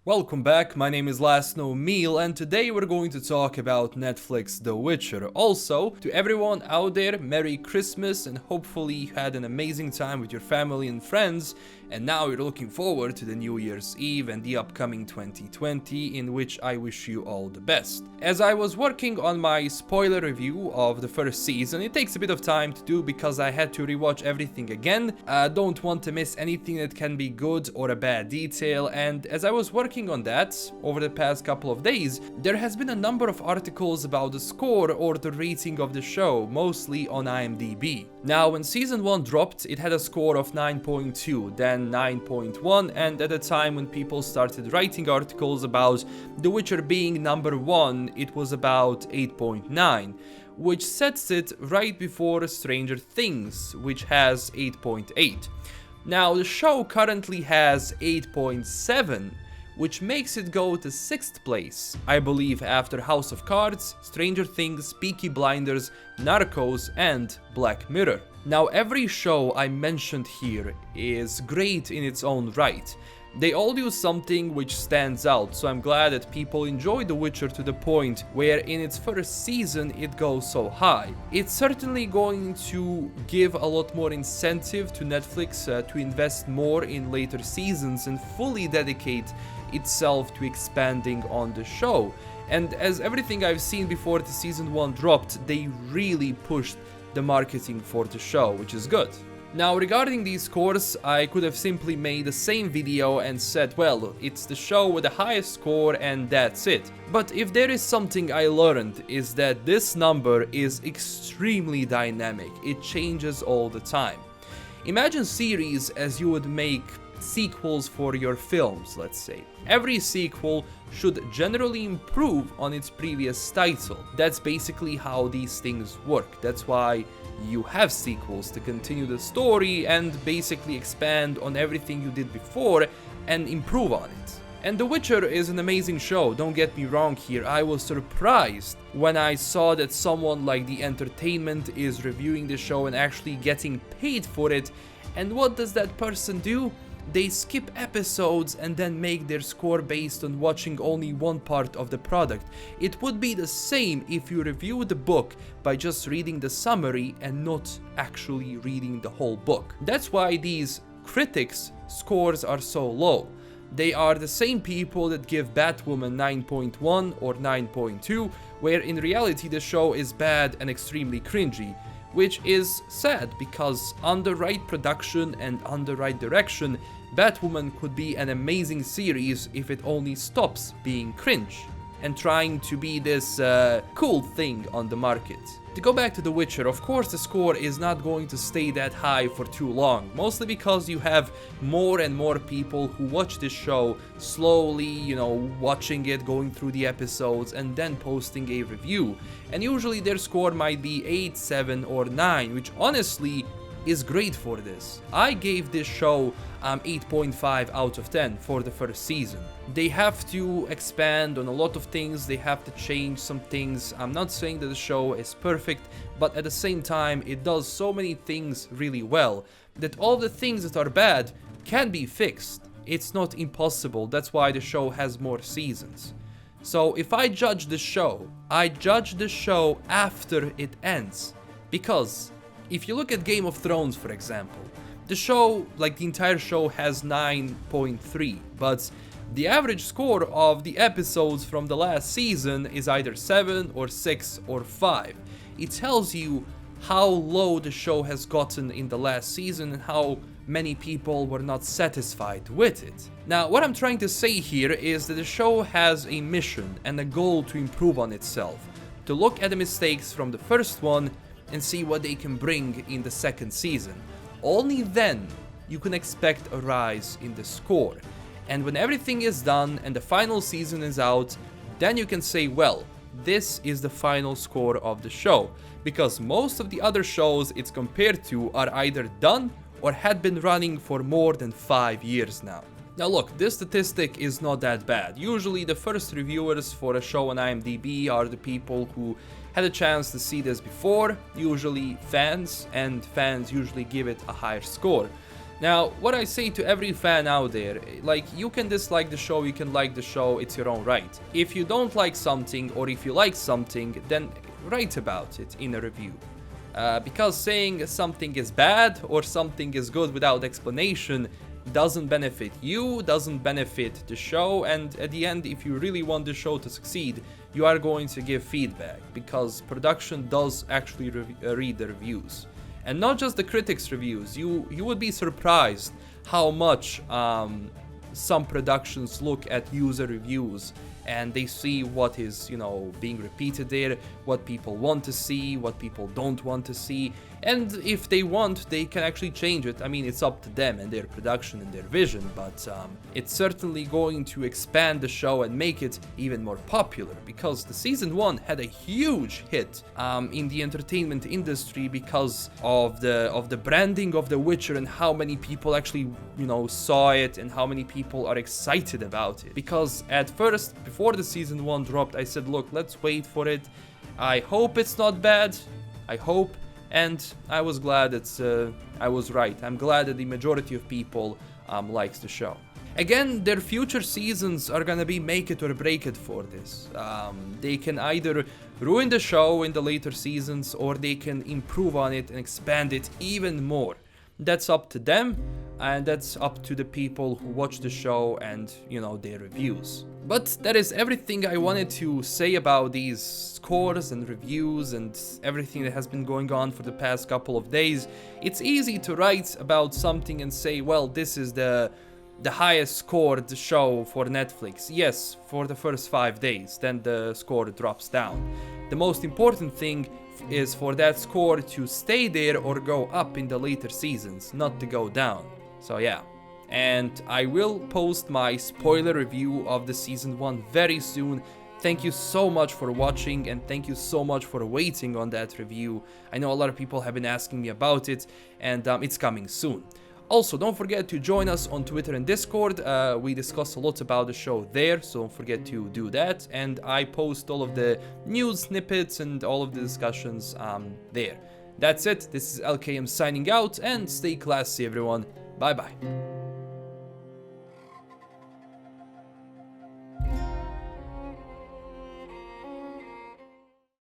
Welcome back, my name is LastKnownMeal and today we're going to talk about Netflix The Witcher. Also, to everyone out there, Merry Christmas and hopefully you had an amazing time with your family and friends, and now you're looking forward to the New Year's Eve and the upcoming 2020, in which I wish you all the best. As I was working on my spoiler review of the first season, it takes a bit of time to do because I had to rewatch everything again. I don't want to miss anything that can be good or a bad detail, and as I was working on that over the past couple of days, there has been a number of articles about the score or the rating of the show, mostly on IMDB. Now, when season 1 dropped, it had a score of 9.2, then 9.1, and at the time when people started writing articles about The Witcher being number 1, it was about 8.9, which sets it right before Stranger Things, which has 8.8. Now, the show currently has 8.7, which makes it go to 6th place, I believe, after House of Cards, Stranger Things, Peaky Blinders, Narcos, and Black Mirror. Now, every show I mentioned here is great in its own right. They all do something which stands out, so I'm glad that people enjoy The Witcher to the point where in its first season it goes so high. It's certainly going to give a lot more incentive to Netflix to invest more in later seasons and fully dedicate itself to expanding on the show. And as everything I've seen before the season 1 dropped, they really pushed the marketing for the show, which is good. Now, regarding these scores, I could have simply made the same video and said, well, it's the show with the highest score and that's it. But if there is something I learned, is that this number is extremely dynamic. It changes all the time. Imagine series as you would make sequels for your films, let's say. Every sequel should generally improve on its previous title. That's basically how these things work. That's why you have sequels, to continue the story and basically expand on everything you did before and improve on it. And The Witcher is an amazing show, don't get me wrong here. I was surprised when I saw that someone like The Entertainment is reviewing the show and actually getting paid for it. And what does that person do? They skip episodes and then make their score based on watching only one part of the product. It would be the same if you review the book by just reading the summary and not actually reading the whole book. That's why these critics' scores are so low. They are the same people that give Batwoman 9.1 or 9.2, where in reality the show is bad and extremely cringy. Which is sad, because on the right production and on the right direction, Batwoman could be an amazing series if it only stops being cringe and trying to be this cool thing on the market. To go back to The Witcher, of course the score is not going to stay that high for too long, mostly because you have more and more people who watch this show slowly, watching it, going through the episodes, and then posting a review. And usually their score might be 8, 7, or 9, which honestly is great for this. I gave this show 8.5 out of 10 for the first season. They have to expand on a lot of things, they have to change some things. I'm not saying that the show is perfect, but at the same time it does so many things really well that all the things that are bad can be fixed. It's not impossible, that's why the show has more seasons. So if I judge the show, I judge the show after it ends. Because if you look at Game of Thrones, for example, the show, like the entire show, has 9.3, but the average score of the episodes from the last season is either 7 or 6 or 5. It tells you how low the show has gotten in the last season and how many people were not satisfied with it. Now, what I'm trying to say here is that the show has a mission and a goal to improve on itself, to look at the mistakes from the first one and see what they can bring in the second season. Only then you can expect a rise in the score. And when everything is done and the final season is out, then you can say, well, this is the final score of the show. Because most of the other shows it's compared to are either done or had been running for more than 5 years now. Now look, this statistic is not that bad. Usually the first reviewers for a show on IMDb are the people who had a chance to see this before, usually fans, and fans usually give it a higher score. Now, what I say to every fan out there, like, you can dislike the show, you can like the show, it's your own right. If you don't like something, or if you like something, then write about it in a review. Because saying something is bad or something is good without explanation doesn't benefit you, doesn't benefit the show, and at the end, if you really want the show to succeed, you are going to give feedback, because production does actually read the reviews. And not just the critics' reviews, you would be surprised how much some productions look at user reviews and they see what is, being repeated there, what people want to see, what people don't want to see, and if they want, they can actually change it. I mean, it's up to them and their production and their vision, but it's certainly going to expand the show and make it even more popular, because the season 1 had a huge hit in the entertainment industry because of the branding of The Witcher and how many people actually, saw it and how many people are excited about it. Because at first, before the season 1 dropped, I said, look, let's wait for it. I hope it's not bad. I hope. And I was glad I was right. I'm glad that the majority of people likes the show. Again, their future seasons are gonna be make it or break it for this. They can either ruin the show in the later seasons, or they can improve on it and expand it even more. That's up to them, and that's up to the people who watch the show and, their reviews. But that is everything I wanted to say about these scores and reviews and everything that has been going on for the past couple of days. It's easy to write about something and say, well, this is the highest scored show for Netflix. Yes, for the first 5 days, then the score drops down. The most important thing is for that score to stay there or go up in the later seasons, not to go down. So yeah. And I will post my spoiler review of the season 1 very soon. Thank you so much for watching, and thank you so much for waiting on that review. I know a lot of people have been asking me about it, and it's coming soon. Also, don't forget to join us on Twitter and Discord. We discuss a lot about the show there, so don't forget to do that. And I post all of the news snippets and all of the discussions there. That's it. This is LKM signing out, and stay classy, everyone. Bye bye.